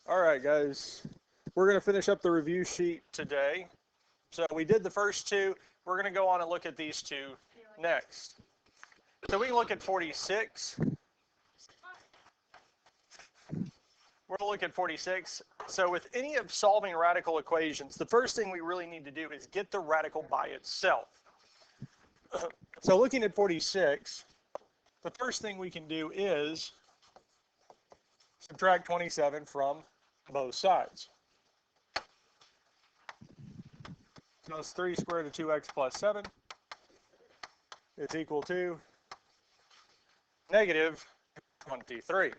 All right, guys. We're going to finish up the review sheet today. So we did the first two. We're going to go on and look at these two next. So we can look at 46. We're going to look at 46. So with any of solving radical equations, the first thing we really need to do is get the radical by itself. So looking at 46, the first thing we can do is subtract 27 from both sides. So it's 3 squared of 2x plus 7 is equal to negative 23.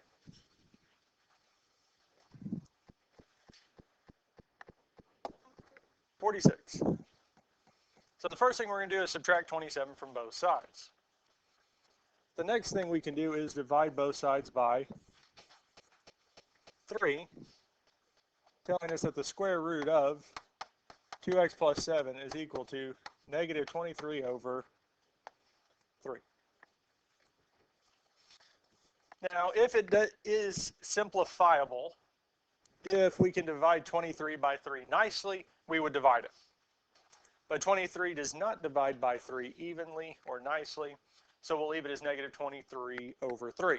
$46. So the first thing we're going to do is subtract 27 from both sides. The next thing we can do is divide both sides by 3, telling us that the square root of 2x plus 7 is equal to negative 23 over 3. Now, if it is simplifiable, if we can divide 23 by 3 nicely, we would divide it. But 23 does not divide by 3 evenly or nicely, so we'll leave it as negative 23 over 3.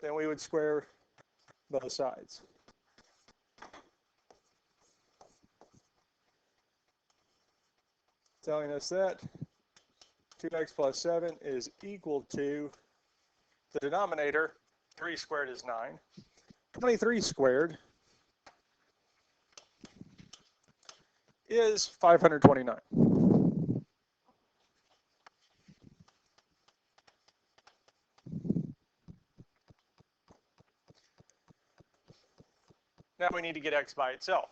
Then we would square both sides. Telling us that 2x plus 7 is equal to the denominator, 3 squared is 9. 23 squared is 529. Now we need to get x by itself.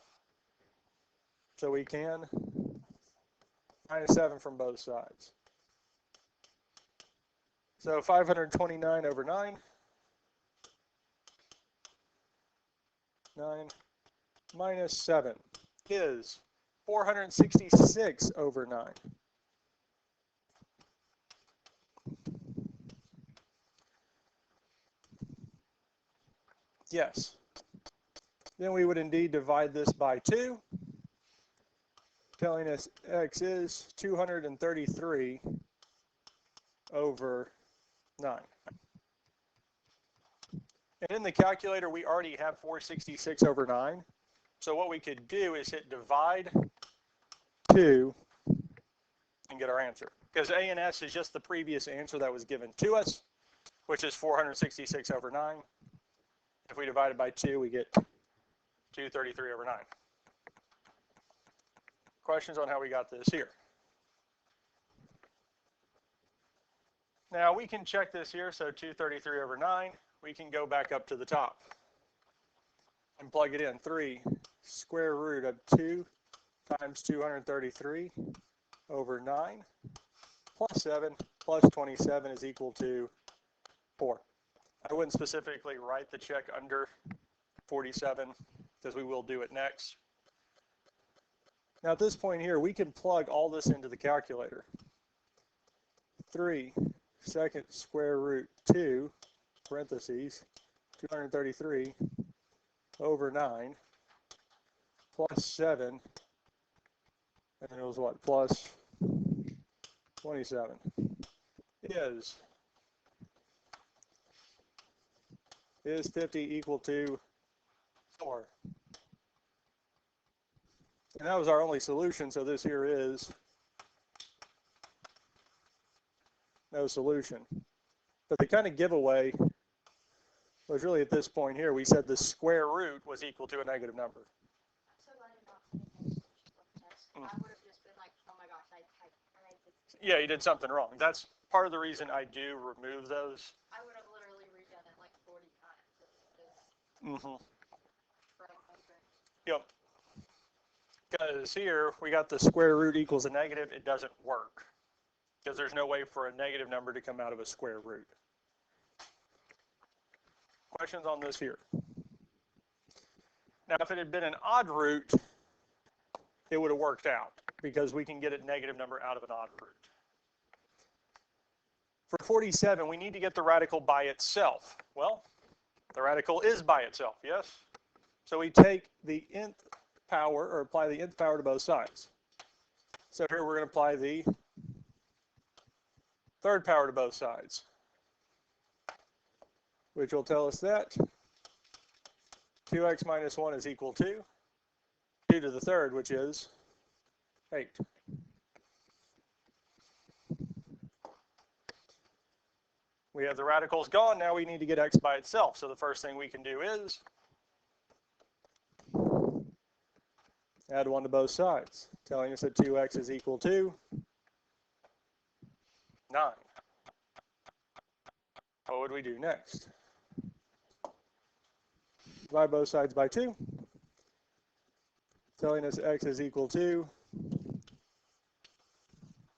So we can minus 7 from both sides. So 529 over 9. 9 minus 7 is 466 over 9. Yes. Then we would indeed divide this by 2, telling us x is 233 over 9. And in the calculator, we already have 466 over 9. So what we could do is hit divide 2 and get our answer. Because A and S is just the previous answer that was given to us, which is 466 over 9. If we divide it by 2, we get 233 over 9. Questions on how we got this here? Now we can check this here, so 233 over 9. We can go back up to the top and plug it in. 3 square root of 2 times 233 over 9 plus 7 plus 27 is equal to 4. I wouldn't specifically write the check under 47 because we will do it next. Now at this point here, we can plug all this into the calculator. 3 second square root 2 parentheses 233 over 9 plus 7, and it was what, plus 27 is 50 equal to 4. And that was our only solution, so this here is no solution. But the kind of giveaway was really at this point here. We said the square root was equal to a negative number. I would have just been like, oh my gosh, I did. Yeah, you did something wrong. That's part of the reason I do remove those. I would have literally redone it like 40 times. Yep. Because here we got the square root equals a negative. It doesn't work because there's no way for a negative number to come out of a square root. Questions on this here? Now, if it had been an odd root, it would have worked out because we can get a negative number out of an odd root. For 47, we need to get the radical by itself. Well, the radical is by itself, yes? So we take the nth power, or apply the nth power to both sides. So here we're going to apply the third power to both sides, which will tell us that 2x minus 1 is equal to 2 to the third, which is 8. We have the radicals gone. Now we need to get x by itself. So the first thing we can do is add 1 to both sides, telling us that 2x is equal to 9. What would we do next? Divide both sides by 2, telling us x is equal to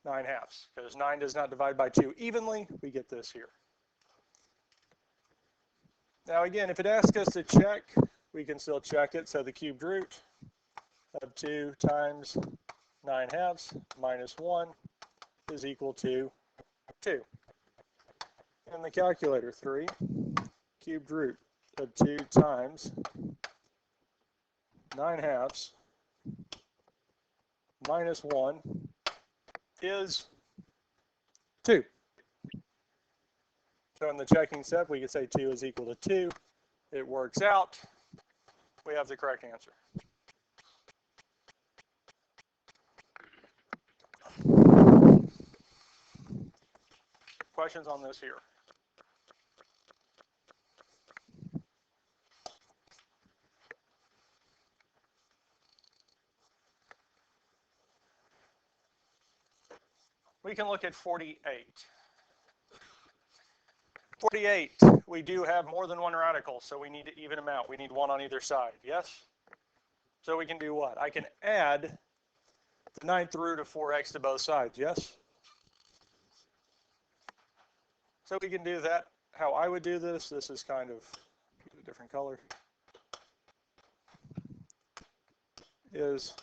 9 halves. Because 9 does not divide by 2 evenly, we get this here. Now again, if it asks us to check, we can still check it. So the cubed root of 2 times 9 halves minus 1 is equal to 2. In the calculator, 3 cubed root of 2 times 9 halves minus 1 is 2. So in the checking step, we can say 2 is equal to 2. It works out. We have the correct answer. Questions on this here? We can look at 48. 48, we do have more than one radical, so we need to even them out. We need 1 on either side, yes? So we can do what? I can add the 9th root of 4x to both sides, yes? So we can do that. How I would do this is kind of a different color, is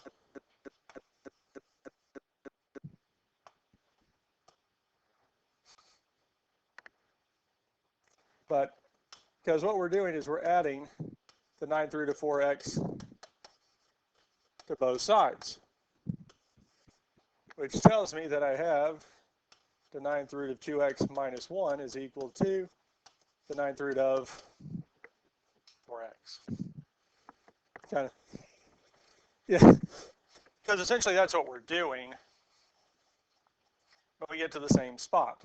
but because what we're doing is we're adding the 9th root of 4x to both sides, which tells me that I have the 9th root of 2x minus 1 is equal to the 9th root of 4x. Kind of, yeah, because essentially that's what we're doing, but we get to the same spot.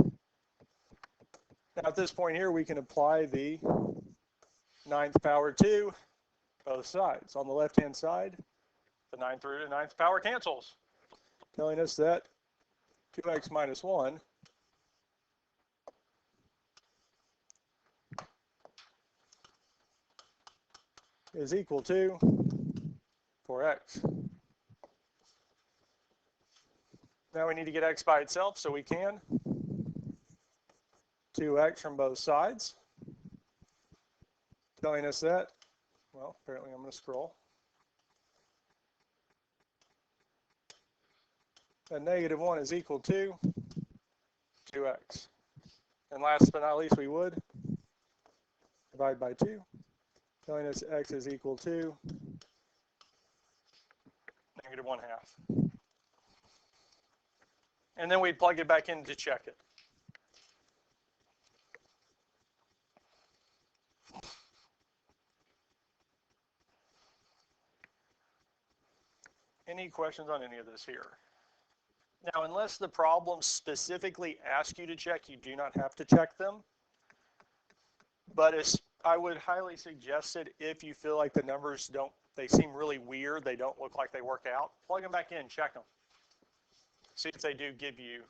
Now at this point here, we can apply the 9th power to both sides. On the left-hand side, the 9th root and 9th power cancels, telling us that 2x minus 1 is equal to 4x. Now we need to get x by itself, so we can 2x from both sides, telling us that, well, apparently I'm going to scroll, that negative 1 is equal to 2x. And last but not least, we would divide by 2, telling us x is equal to negative 1/2. And then we'd plug it back in to check it. Any questions on any of this here? Now, unless the problem specifically asks you to check, you do not have to check them. But I would highly suggest it if you feel like the numbers they seem really weird, they don't look like they work out, plug them back in, check them. See if they do give you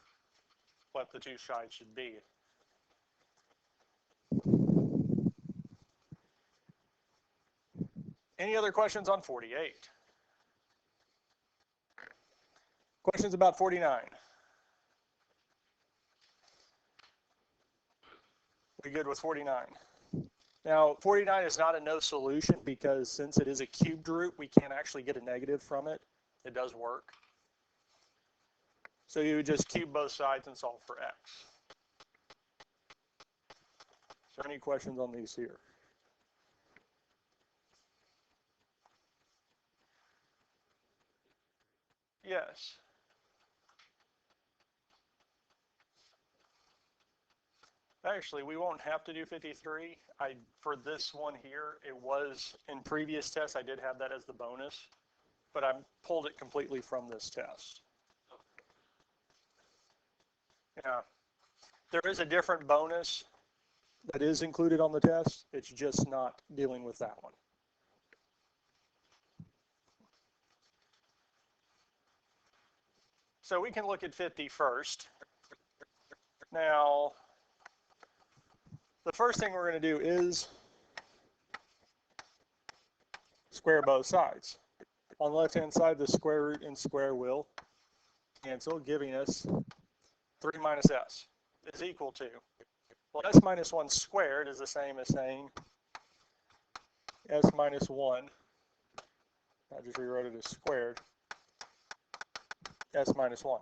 what the two sides should be. Any other questions on 48? Questions about 49? We good with 49? Now, 49 is not a no solution because since it is a cubed root, we can't actually get a negative from it. It does work. So you would just cube both sides and solve for x. So any questions on these here? Yes. Actually, we won't have to do 53. For this one here, it was in previous tests, I did have that as the bonus, but I pulled it completely from this test. Yeah. There is a different bonus that is included on the test. It's just not dealing with that one. So we can look at 50 first. Now, the first thing we're going to do is square both sides. On the left-hand side, the square root and square will cancel, giving us 3 minus s is equal to, well, s minus 1 squared is the same as saying s minus 1, I just rewrote it as squared, s minus 1.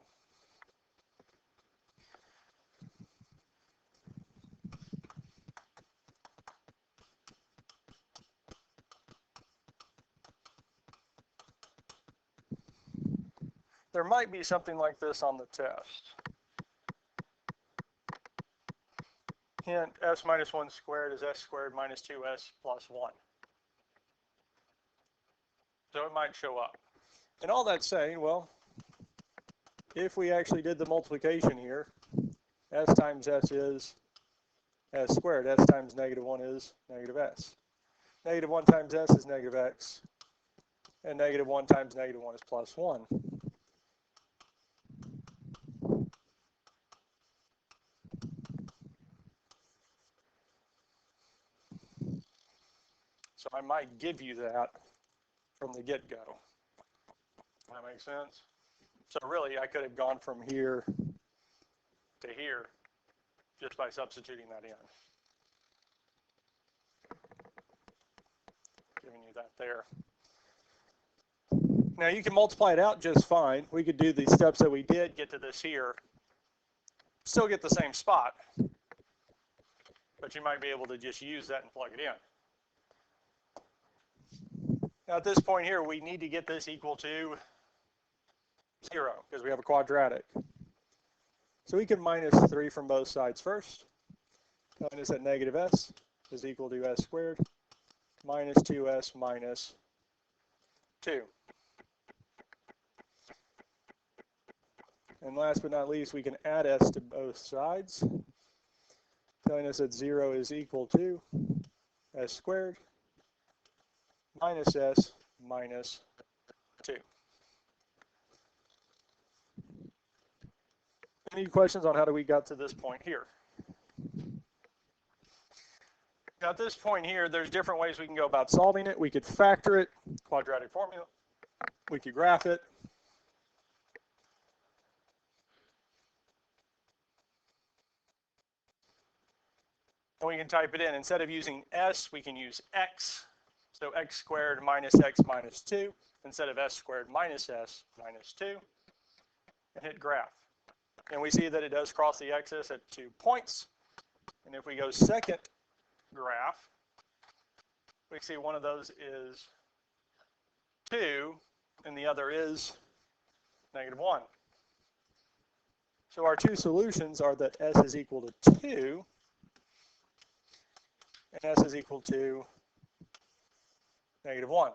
There might be something like this on the test. Hint, s minus 1 squared is s squared minus 2s plus 1. So it might show up. And all that's saying, well, if we actually did the multiplication here, s times s is s squared. S times negative 1 is negative s. Negative 1 times s is negative x. And negative 1 times negative 1 is plus 1. So I might give you that from the get-go. That makes sense? So really, I could have gone from here to here just by substituting that in. Giving you that there. Now you can multiply it out just fine. We could do the steps that we did, get to this here, still get the same spot, but you might be able to just use that and plug it in. Now at this point here, we need to get this equal to 0 because we have a quadratic. So we can minus 3 from both sides first. Telling us that negative s is equal to s squared minus 2s minus 2. And last but not least, we can add s to both sides, telling us that 0 is equal to s squared minus s minus 2. Any questions on how we got to this point here? Now at this point here, there's different ways we can go about solving it. We could factor it, quadratic formula. We could graph it. And we can type it in. Instead of using s, we can use x. So x squared minus x minus 2 instead of s squared minus s minus 2. And hit graph. And we see that it does cross the axis at 2 points. And if we go second graph, we see one of those is 2 and the other is negative 1. So our two solutions are that s is equal to 2 and s is equal to negative 1.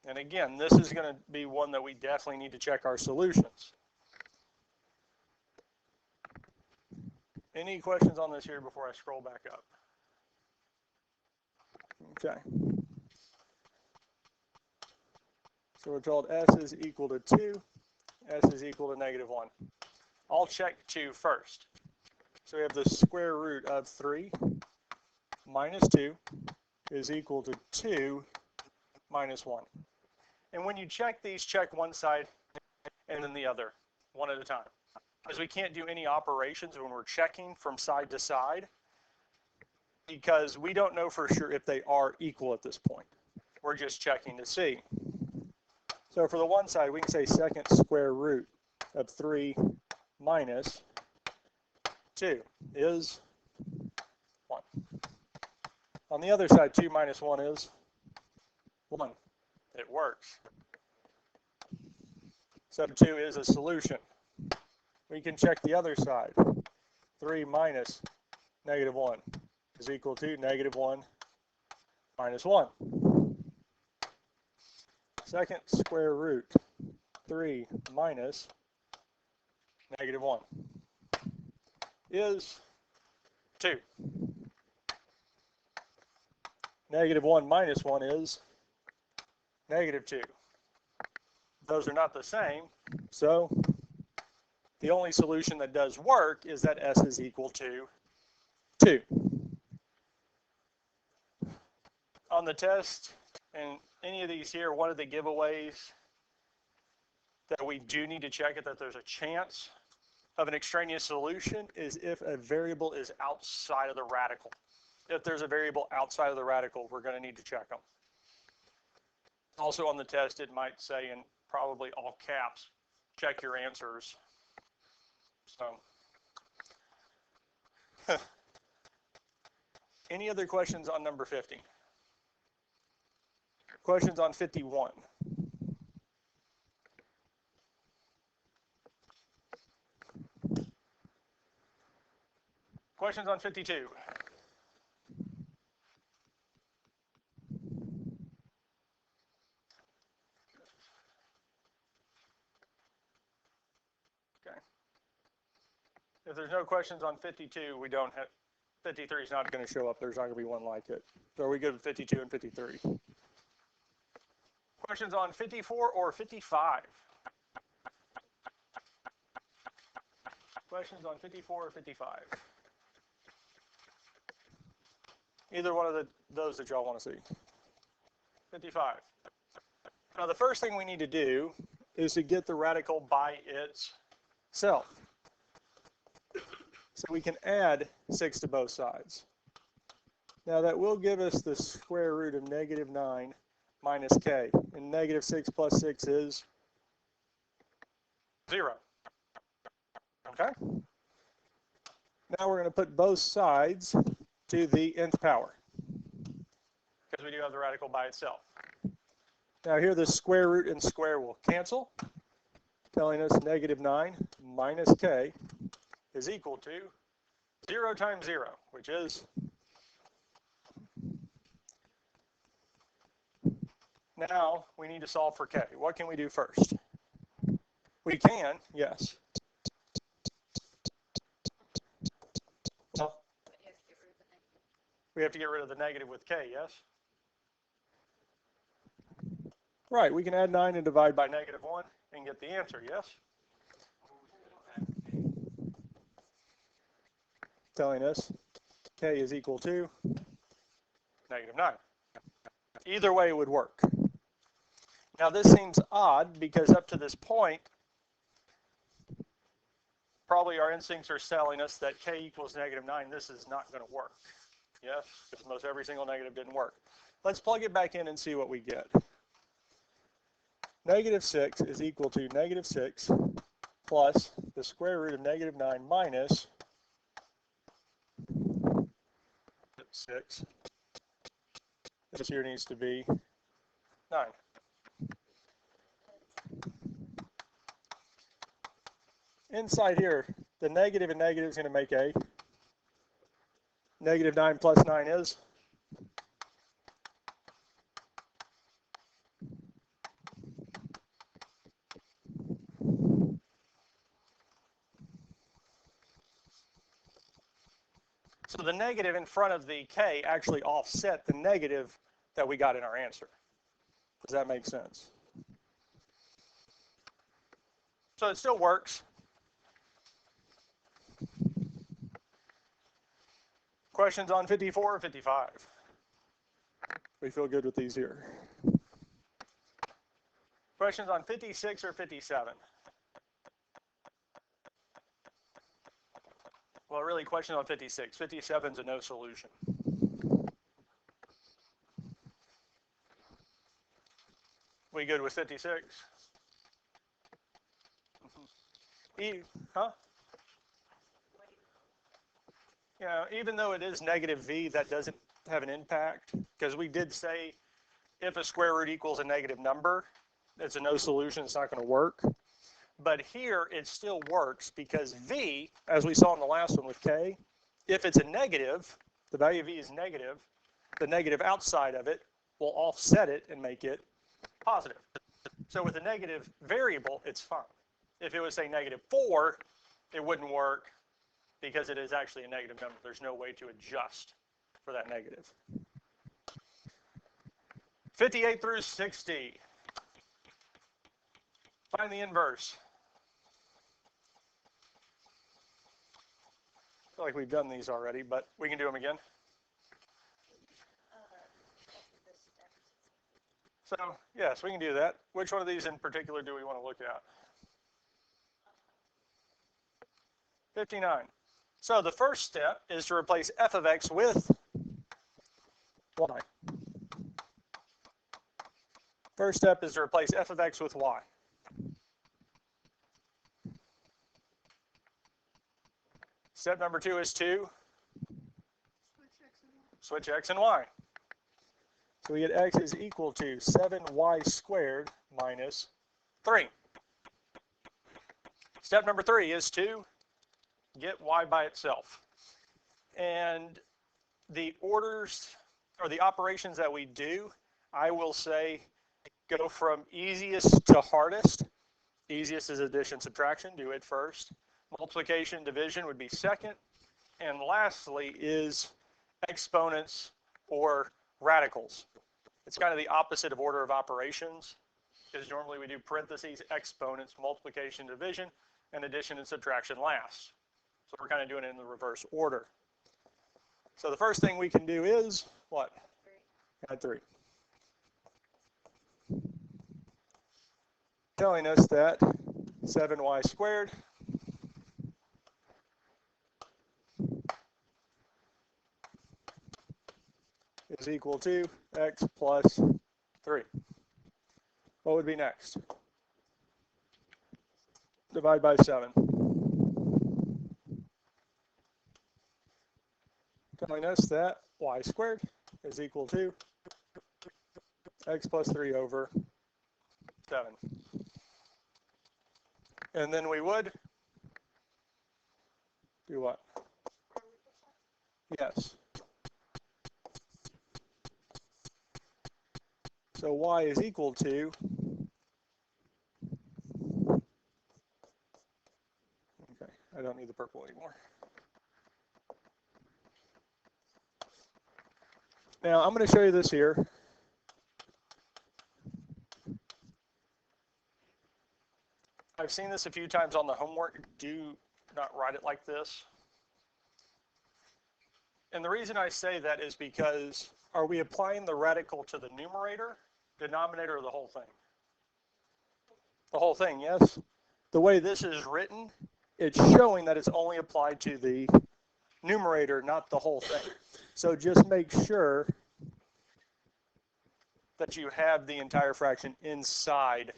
And again, this is going to be one that we definitely need to check our solutions. Any questions on this here before I scroll back up? Okay. So we're told s is equal to 2, s is equal to negative 1. I'll check 2 first. So we have the square root of 3 minus 2 is equal to 2 minus 1. And when you check these, check one side and then the other, one at a time. Because we can't do any operations when we're checking from side to side because we don't know for sure if they are equal at this point. We're just checking to see. So for the one side, we can say second square root of 3 minus 2 is 1. On the other side, 2 minus 1 is 1. It works. So 2 is a solution. We can check the other side. 3 minus negative 1 is equal to negative 1 minus 1. Second square root, 3 minus negative 1 is 2. Negative 1 minus 1 is negative 2. Those are not the same, so the only solution that does work is that s is equal to 2. On the test, and any of these here, one of the giveaways that we do need to check it, that there's a chance of an extraneous solution, is if a variable is outside of the radical. If there's a variable outside of the radical, we're going to need to check them. Also on the test, it might say in probably all caps, check your answers. So, any other questions on number 50? Questions on 51? Questions on 52? Okay. If there's no questions on 52, we don't have, 53 is not going to show up. There's not going to be one like it. So are we good with 52 and 53? Questions on 54 or 55? Questions on 54 or 55? Either one of those that y'all want to see. 55. Now the first thing we need to do is to get the radical by itself. So we can add 6 to both sides. Now that will give us the square root of negative 9 minus k. And negative 6 plus 6 is 0. Okay? Now we're going to put both sides to the nth power, because we do have the radical by itself. Now here the square root and square will cancel, telling us negative 9 minus k is equal to 0 times 0, which is, now we need to solve for k. What can we do first? We can, yes. Well, we have to get rid of the negative with k, yes? Right, we can add 9 and divide by negative 1 and get the answer, yes? Telling us k is equal to negative 9. Either way would work. Now this seems odd because up to this point, probably our instincts are telling us that k equals negative 9. This is not going to work. Yes, because most every single negative didn't work. Let's plug it back in and see what we get. Negative 6 is equal to negative 6 plus the square root of negative 9 minus 6. This here needs to be 9. Inside here, the negative and negative is going to make a negative 9 plus 9 is so the negative in front of the k actually offset the negative that we got in our answer. Does that make sense? So it still works. Questions on 54 or 55? We feel good with these here. Questions on 56 or 57? Well, really, question on 56. 57 is a no solution. We good with 56? Huh? You know, even though it is negative v, that doesn't have an impact, because we did say if a square root equals a negative number, it's a no solution, it's not going to work. But here it still works because v, as we saw in the last one with k, if it's a negative, the value of v is negative, the negative outside of it will offset it and make it positive. So with a negative variable, it's fine. If it was, say, -4, it wouldn't work because it is actually a negative number. There's no way to adjust for that negative. 58 through 60. Find the inverse. I feel like we've done these already, but we can do them again. So, yes, we can do that. Which one of these in particular do we want to look at? 59. So the first step is to replace f of x with y. First step is to replace f of x with y. Step number 2 is to switch x and y. So we get x is equal to 7y squared minus 3. Step number 3 is to get y by itself. And the orders or the operations that we do, I will say go from easiest to hardest. Easiest is addition, subtraction, do it first. Multiplication, division would be second. And lastly is exponents or radicals. It's kind of the opposite of order of operations, because normally we do parentheses, exponents, multiplication, division, and addition and subtraction last. So we're kind of doing it in the reverse order. So the first thing we can do is what? Add 3. Telling us that 7y squared is equal to x plus 3. What would be next? Divide by 7. Telling us that y squared is equal to x plus 3 over 7. And then we would do what? Yes. So y is equal to, okay, I don't need the purple anymore. Now I'm going to show you this here. I've seen this a few times on the homework. Do not write it like this. And the reason I say that is because are we applying the radical to the numerator, denominator, or the whole thing? The whole thing, yes. The way this is written, it's showing that it's only applied to the numerator, not the whole thing. So just make sure that you have the entire fraction inside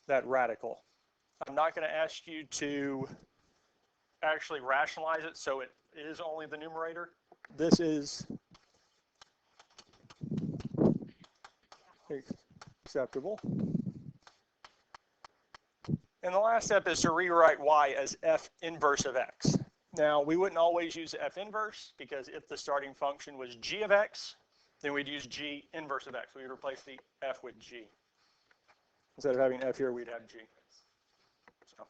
that radical. I'm not going to ask you to actually rationalize it so it is only the numerator. This is acceptable. And the last step is to rewrite y as f inverse of x. Now, we wouldn't always use f inverse because if the starting function was g of x, then we'd use g inverse of x. We would replace the f with g. Instead of having f here, we'd have g. So,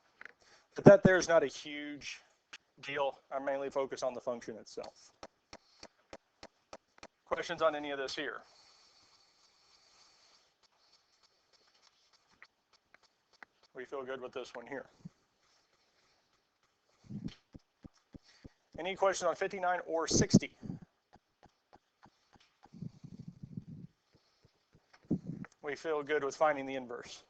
but that there is not a huge deal. I mainly focus on the function itself. Questions on any of this here? We feel good with this one here. Any questions on 59 or 60? We feel good with finding the inverse.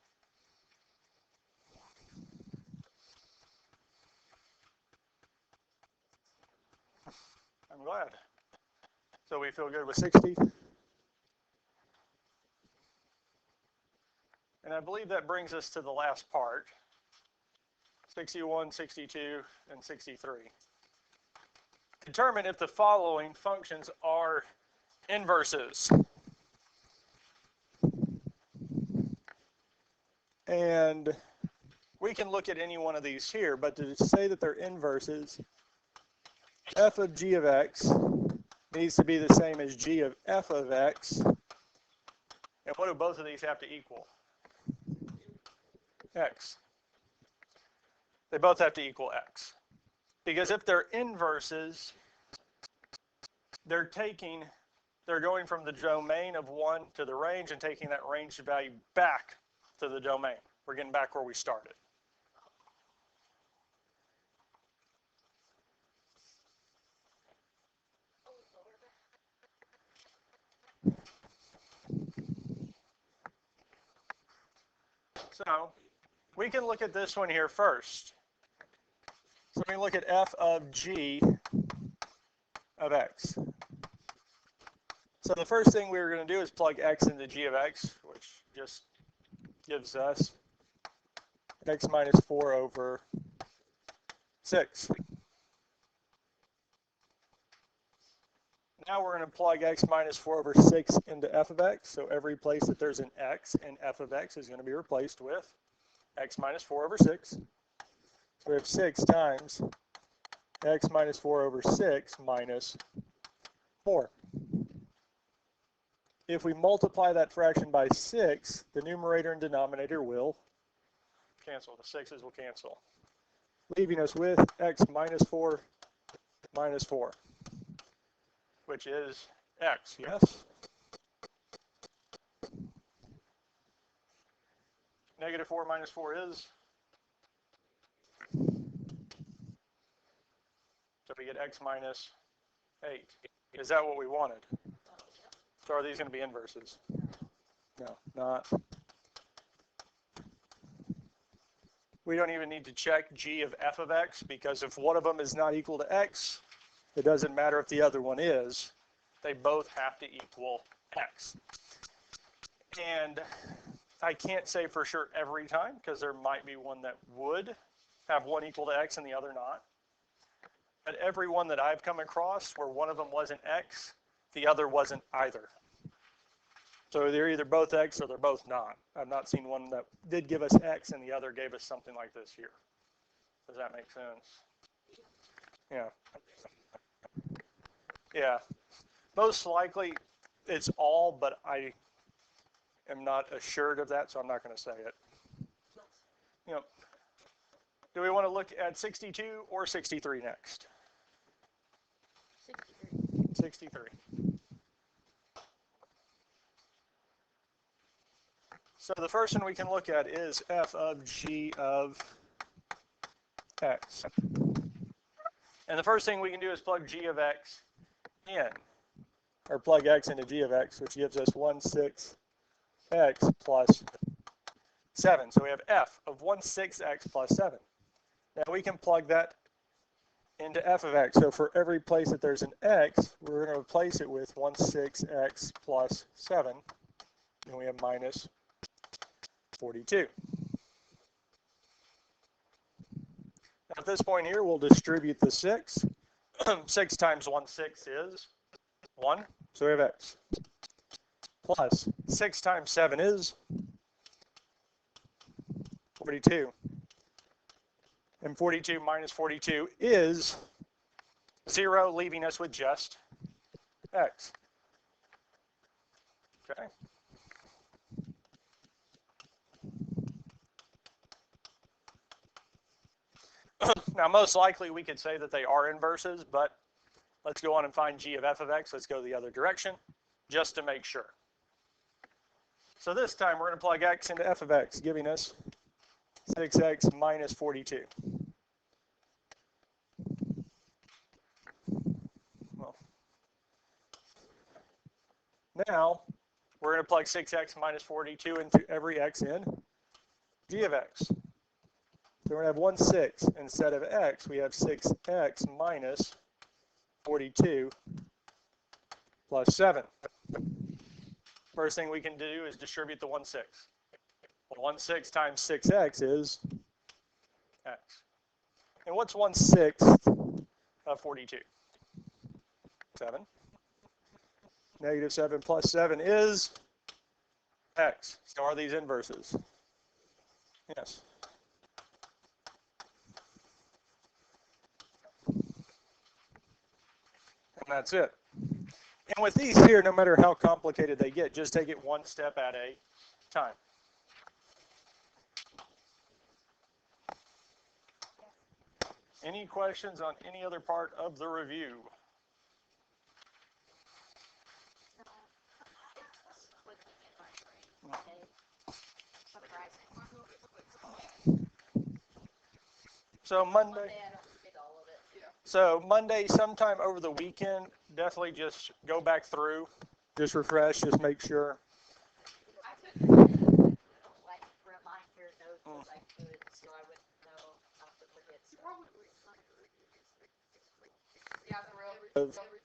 I'm glad. So we feel good with 60. And I believe that brings us to the last part, 61, 62, and 63. Determine if the following functions are inverses. And we can look at any one of these here, but to say that they're inverses, f of g of x needs to be the same as g of f of x. And what do both of these have to equal? X. They both have to equal x. Because if they're inverses, they're going from the domain of 1 to the range and taking that range value back to the domain. We're getting back where we started. So we can look at this one here first. So we look at f of g of x. So the first thing we're going to do is plug x into g of x, which just gives us x minus 4 over 6. Now we're going to plug x minus 4 over 6 into f of x. So every place that there's an x in f of x is going to be replaced with x minus 4 over 6. So we have 6 times x minus 4 over 6 minus 4. If we multiply that fraction by 6, the numerator and denominator will cancel. The 6's will cancel, leaving us with x minus 4 minus 4, which is x, yes? Negative 4 minus 4 is? So we get x minus 8. Is that what we wanted? So are these going to be inverses? No, not. We don't even need to check g of f of x, because if one of them is not equal to x, it doesn't matter if the other one is. They both have to equal x. And I can't say for sure every time, because there might be one that would have one equal to x and the other not. But every one that I've come across where one of them wasn't x, the other wasn't either. So they're either both x or they're both not. I've not seen one that did give us x and the other gave us something like this here. Does that make sense? Yeah. Yeah. Most likely it's all, but I am not assured of that, so I'm not going to say it. You know, do we want to look at 62 or 63 next? 63. 63. So the first one we can look at is f of g of x. And the first thing we can do is plug g of x in, or plug x into g of x, which gives us 1/6 x plus 7. So we have f of 1/6 x plus 7. Now we can plug that into f of x. So for every place that there's an x, we're going to replace it with 1/6 x plus 7. And we have minus 42. Now at this point here, we'll distribute the 6. 6 times 1/6 is 1. So we have x. Plus 6 times 7 is 42. And 42 minus 42 is 0, leaving us with just x. Okay. Now, most likely we could say that they are inverses, but let's go on and find g of f of x. Let's go the other direction just to make sure. So this time we're going to plug x into f of x, giving us 6x minus 42. Well, now we're going to plug 6x minus 42 into every x in g of x. So we're going to have 1/6. Instead of x, we have 6x minus 42 plus 7. First thing we can do is distribute the 1/6. Well, 1/6 times 6x is x. And what's 1/6 of 42? 7. Negative 7 plus 7 is x. So are these inverses? Yes. And that's it. And with these here, no matter how complicated they get, just take it one step at a time. Any questions on any other part of the review? So Monday. So Monday, sometime over the weekend, definitely just go back through, just refresh, just make sure. Like reminder notes as I could, so I would know not to forget stuff. Of